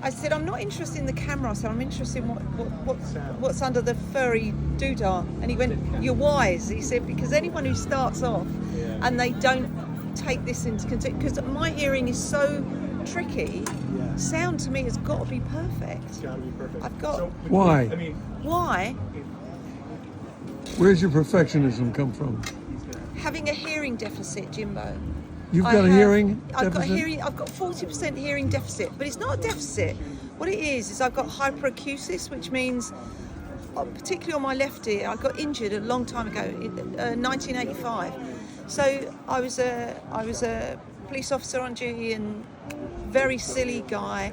I said, I'm not interested in the camera. I said, I'm interested in what's under the furry doodah. And he went, you're wise. He said, because anyone who starts off and they don't take this into consideration, because my hearing is so tricky, sound to me has got to be perfect. It's got to be perfect. I've got... Why? Why? Where's your perfectionism come from? Having a hearing deficit, Jimbo. You've got a hearing deficit? I've got 40% hearing deficit, but it's not a deficit. What it is I've got hyperacusis, which means, particularly on my left ear, I got injured a long time ago, in 1985. So I was a police officer on duty, and very silly guy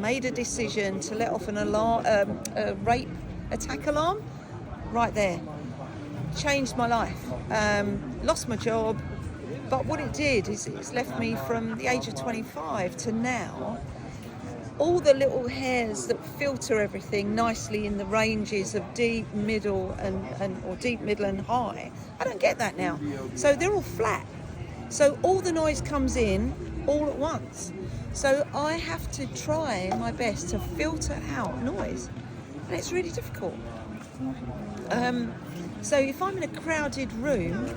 made a decision to let off an alarm, a rape attack alarm, right there. Changed my life. Lost my job. But what it did is it's left me from the age of 25 to now, all the little hairs that filter everything nicely in the ranges of deep, middle, or deep, middle and high. I don't get that now. So they're all flat. So all the noise comes in all at once. So I have to try my best to filter out noise. And it's really difficult. So if I'm in a crowded room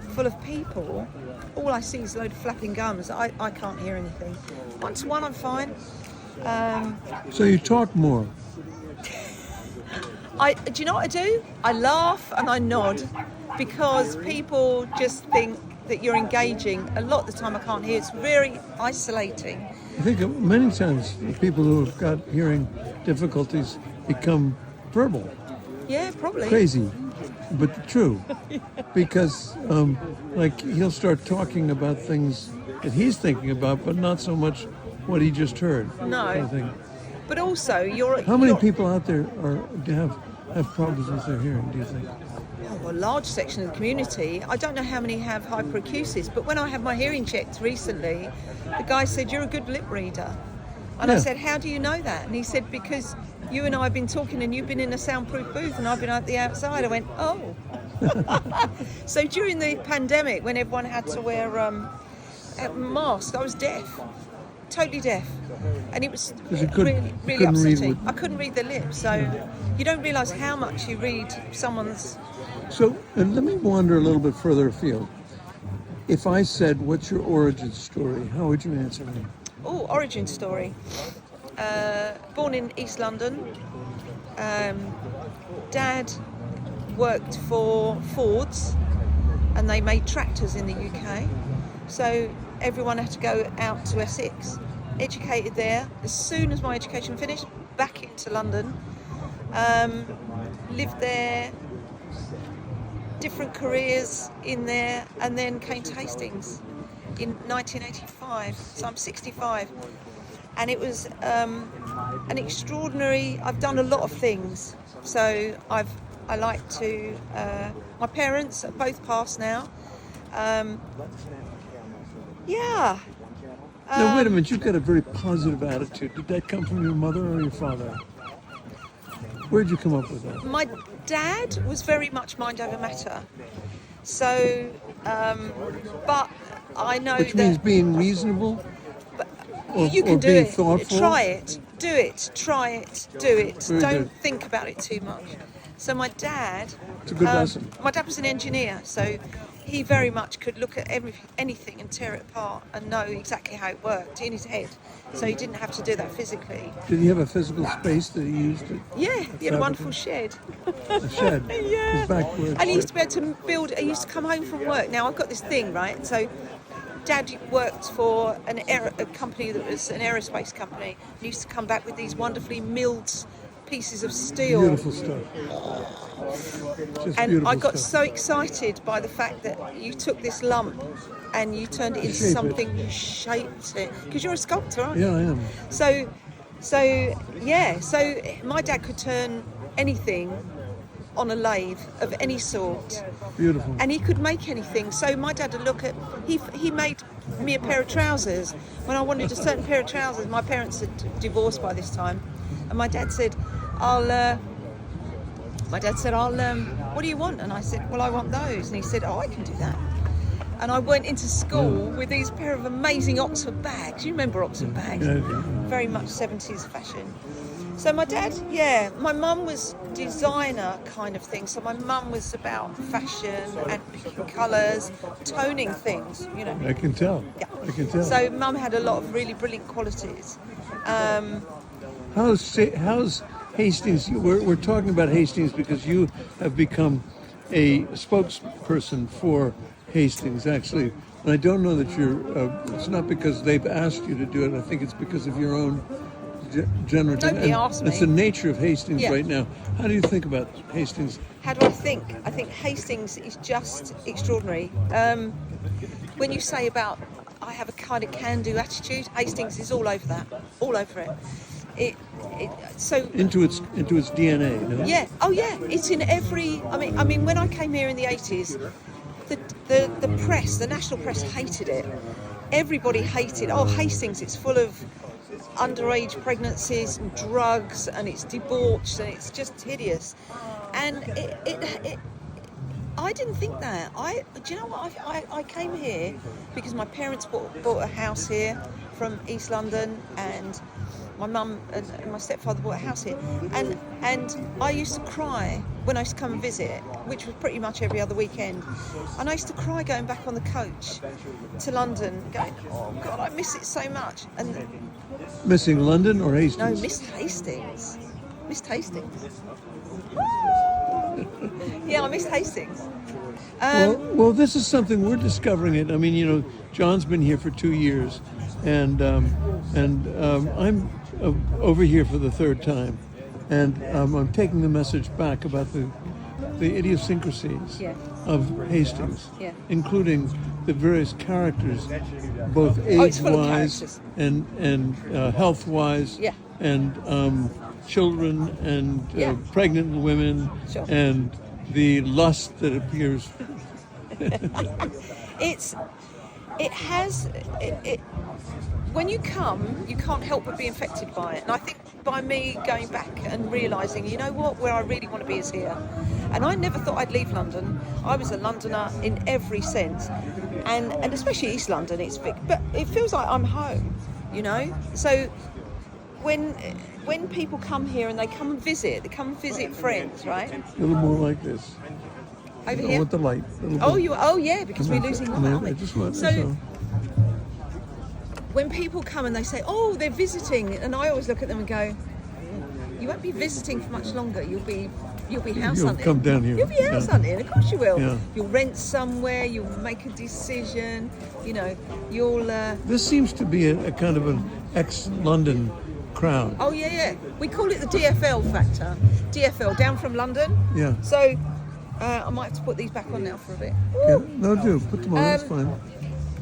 full of people, all I see is a load of flapping gums. I can't hear anything. One-to-one, I'm fine. So you talk more? Do you know what I do? I laugh and I nod, because people just think that you're engaging. A lot of the time I can't hear. It's very isolating. I think many times people who have got hearing difficulties become verbal. Yeah, probably. Crazy, but true. Because like he'll start talking about things that he's thinking about, but not so much what he just heard. No. Kind of thing. But also, How many people out there have problems with their hearing, do you think? A large section of the community. I don't know how many have hyperacusis, but when I had my hearing checked recently, the guy said, you're a good lip reader. And I said, how do you know that? And he said, because you and I have been talking and you've been in a soundproof booth and I've been at the outside. I went, oh. So during the pandemic, when everyone had to wear a mask, I was deaf, totally deaf. And it was really upsetting. I couldn't read the lips, so you don't realise how much you read someone's... So, and let me wander a little bit further afield. If I said, what's your origin story, how would you answer me? Oh, origin story. Born in East London. Dad worked for Ford's, and they made tractors in the UK. So everyone had to go out to Essex. Educated there. As soon as my education finished, back into London. Lived there. Different careers in there, and then came to Hastings in 1985. So I'm 65, and it was an extraordinary. I've done a lot of things. So I like to. My parents are both passed now. Yeah. Now wait a minute. You've got a very positive attitude. Did that come from your mother or your father? Where'd you come up with that? My dad was very much mind over matter. So, but I know Which that... means being reasonable? You can do being it. thoughtful? Try it. Do it. Try it. Do it. Very Don't good. think about it too much. So my dad... It's a good lesson. My dad was an engineer, so he very much could look at anything and tear it apart and know exactly how it worked in his head. So he didn't have to do that physically. Did he have a physical space that he used to? Yeah, he had a wonderful shed. A shed? Yeah. His back was- And he used to be able to build, he used to come home from work. Now I've got this thing, right? So Dad worked for a company that was an aerospace company. He used to come back with these wonderfully milled pieces of steel. Beautiful stuff. Just And beautiful I got stuff. so excited by the fact that you took this lump and you turned it into Shape it. something, you shaped it. Because you're a sculptor, aren't you? Yeah, I am. So my dad could turn anything on a lathe of any sort. Beautiful. And he could make anything. So my dad would look at, he made me a pair of trousers. When I wanted a certain pair of trousers, my parents had divorced by this time. And my dad said, what do you want? And I said, well, I want those. And he said, oh, I can do that. And I went into school with these pair of amazing Oxford bags. You remember Oxford bags? Yeah. Very much 70s fashion. So my dad, my mum was designer kind of thing. So my mum was about fashion and picking colours, toning things, you know. I can tell. Yeah. I can tell. So mum had a lot of really brilliant qualities. How's Hastings? We're talking about Hastings because you have become a spokesperson for Hastings, actually. And I don't know that you're. It's not because they've asked you to do it. I think it's because of your own general. Nobody asked me. It's the nature of Hastings Yeah. right now. How do you think about Hastings? How do I think? I think Hastings is just extraordinary. When you say about I have a kind of can-do attitude, Hastings is all over that, all over it. So Into its DNA. No? yeah, oh yeah, it's in every. I mean, when I came here in the 80s, the press, the national press, hated it. Everybody hated. Oh, Hastings, it's full of underage pregnancies and drugs, and it's debauched, and it's just hideous. And I didn't think that. Do you know what? I came here because my parents bought a house here from East London, and my mum and my stepfather bought a house here, and I used to cry when I used to come and visit, which was pretty much every other weekend, and I used to cry going back on the coach to London, going, oh God, I miss it so much. And Missing London or no, Hastings? missed Hastings. Yeah, I missed Hastings. Well, this is something we're discovering it. I mean, you know, John's been here for 2 years, and I'm over here for the third time, and I'm taking the message back about the idiosyncrasies Yeah. of Hastings, Yeah. including the various characters, both it's full of age-wise characters. and health-wise, Yeah. and children and Yeah. pregnant women, Sure. and the lust that appears. When you come, you can't help but be infected by it. And I think by me going back and realising, you know what, where I really want to be is here. And I never thought I'd leave London. I was a Londoner in every sense. And especially East London, it's big. But it feels like I'm home, you know? So when people come here and they come and visit, they come and visit friends, right? A little more like this. Over I here? want the light. A little bit. Oh yeah, because we're losing light, aren't we? I just want So when people come and they say, oh, they're visiting, and I always look at them and go, you won't be visiting for much longer. You'll be house You'll hunting. come down here. You'll be house hunting. Of course you will. Yeah. You'll rent somewhere. You'll make a decision. You know, you'll. This seems to be a kind of an ex-London crowd. Oh yeah. We call it the DFL factor. DFL, down from London. Yeah. So I might have to put these back on now for a bit. Yeah, no, do put them on. That's fine.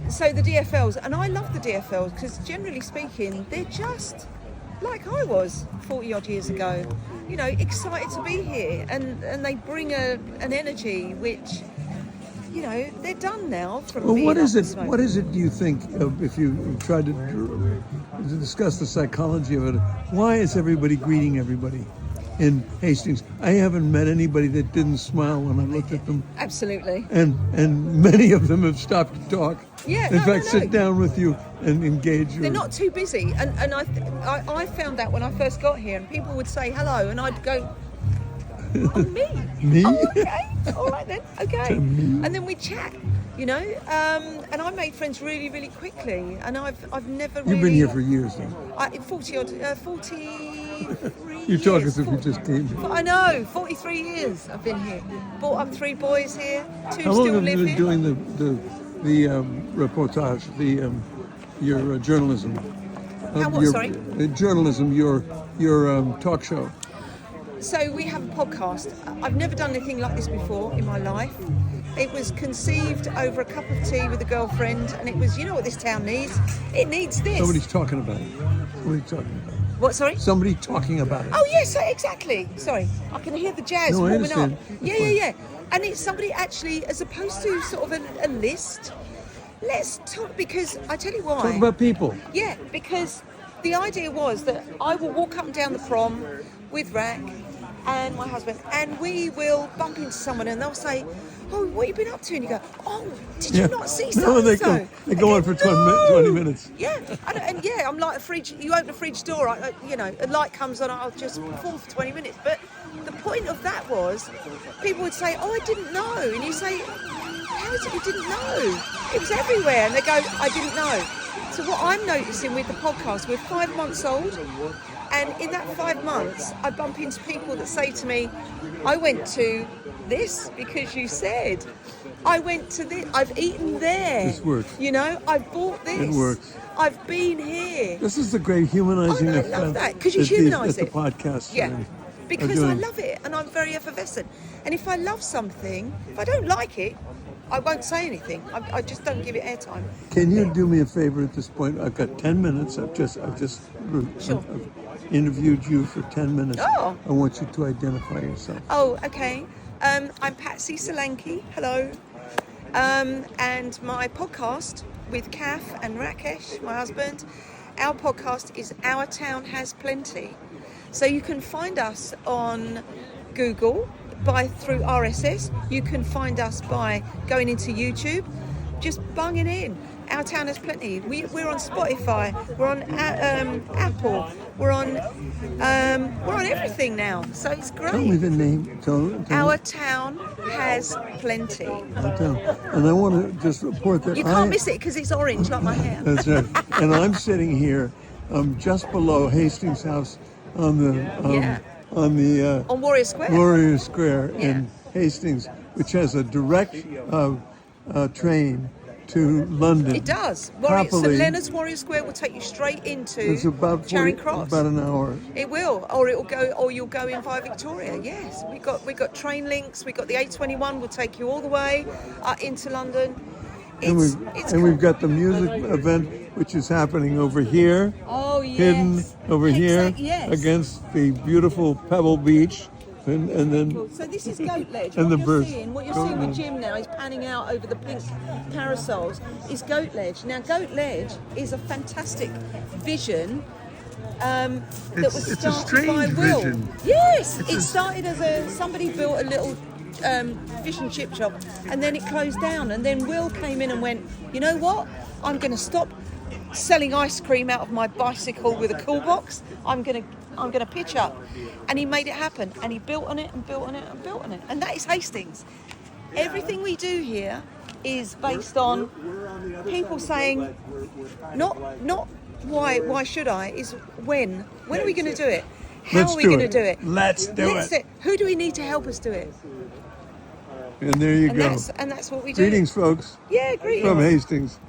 So the DFLs, and I love the DFLs because generally speaking, they're just like I was 40 odd years ago, you know, excited to be here, and they bring an energy which, you know, they're done now from Well, being what is up it? the smoke. What is it? Do you think, if you tried to discuss the psychology of it? Why is everybody greeting everybody in Hastings? I haven't met anybody that didn't smile when I looked at them, Absolutely. and many of them have stopped to talk. Yeah, In no, fact, no. sit down with you and engage you. They're not too busy, and I found that when I first got here, and people would say hello, and I'd go, oh, me? Me? Oh, okay, all right then, okay. To me? And then we chat, you know, and I made friends really, really quickly, and I've never really... You've been here for years now. 43 You're talking years. as if you just came here. I know, 43 years I've been here. Brought up 3 boys here, 2 How long still have live you been here. doing the reportage, your journalism? How what, your, sorry? Journalism, your talk show. So we have a podcast. I've never done anything like this before in my life. It was conceived over a cup of tea with a girlfriend, and it was, you know what this town needs? It needs this. Somebody's talking about it. Somebody's talking about it. What, sorry? Somebody talking about it. Oh, yes, exactly. Sorry. I can hear the jazz No, I warming up. understand. That's fine. Yeah. And it's somebody actually, as opposed to sort of a list, let's talk, because I tell you why. Talk about people. Yeah, because the idea was that I will walk up and down the prom with Rack and my husband, and we will bump into someone and they'll say, oh, what have you been up to? And you go, oh, did you not see so No, and they so? go on for 20 minutes. Yeah, and yeah, I'm like a fridge. You open the fridge door, a light comes on. I'll just perform for 20 minutes. But the point of that was, people would say, "Oh, I didn't know," and you say, "How is it you didn't know? It was everywhere." And they go, "I didn't know." So what I'm noticing with the podcast, we're 5 months old, and in that 5 months, I bump into people that say to me, "I went to this because you said." I went to this. I've eaten there. This works. I bought this. It works. I've been here. This is the great humanizing I effect. love that because you humanise that it. the podcasts Yeah, are because doing. I love it and I'm very effervescent. And if I love something, if I don't like it, I won't say anything. I just don't give it airtime. Can you do me a favor at this point? I've got 10 minutes. I've just Sure. I've interviewed you for 10 minutes. Oh. I want you to identify yourself. Oh, okay. I'm Patsy Solanki. Hello. And my podcast with Kath and Rakesh, my husband, our podcast is Our Town Has Plenty. So you can find us on Google through RSS. You can find us by going into YouTube, just bunging in. Our Town Has Plenty. We're on Spotify. We're on Apple. We're on everything now. So it's great. Tell me the name. Our Town Has Plenty. And I want to just report that You can't miss it because it's orange like my hair. That's right. And I'm sitting here, just below Hastings House on Warrior Square. Warrior Square Yeah. in Hastings, which has a direct train to London. It does. So Happily. Leonard's Warrior Square will take you straight into It's about Charing Cross. about an hour. It will, or you'll go in via Victoria. Yes, we got train links. We got the A21 will take you all the way into London. We've got the music event, which is happening over here, oh yes, hidden over here yes. against the beautiful Pebble Beach, and then. So this is Goat Ledge. And what the you're birds. seeing, what you're seeing with Jim now, he's panning out over the pink parasols, is Goat Ledge. Now Goat Ledge is a fantastic vision that was It's a started by strange Will. vision. Yes, it started as somebody built a little fish and chip shop, and then it closed down. And then Will came in and went, you know what? I'm going to stop selling ice cream out of my bicycle with a cool box. I'm going to pitch up. And he made it happen. And he built on it and built on it and built on it. And that is Hastings. Everything we do here is based on people saying, not why should I, is when. When are we going to do it? How are we going to do it? Let's do it. Who do we need to help us do it? And there you go. And that's what we do. Greetings, folks. Yeah, greetings. From Hastings.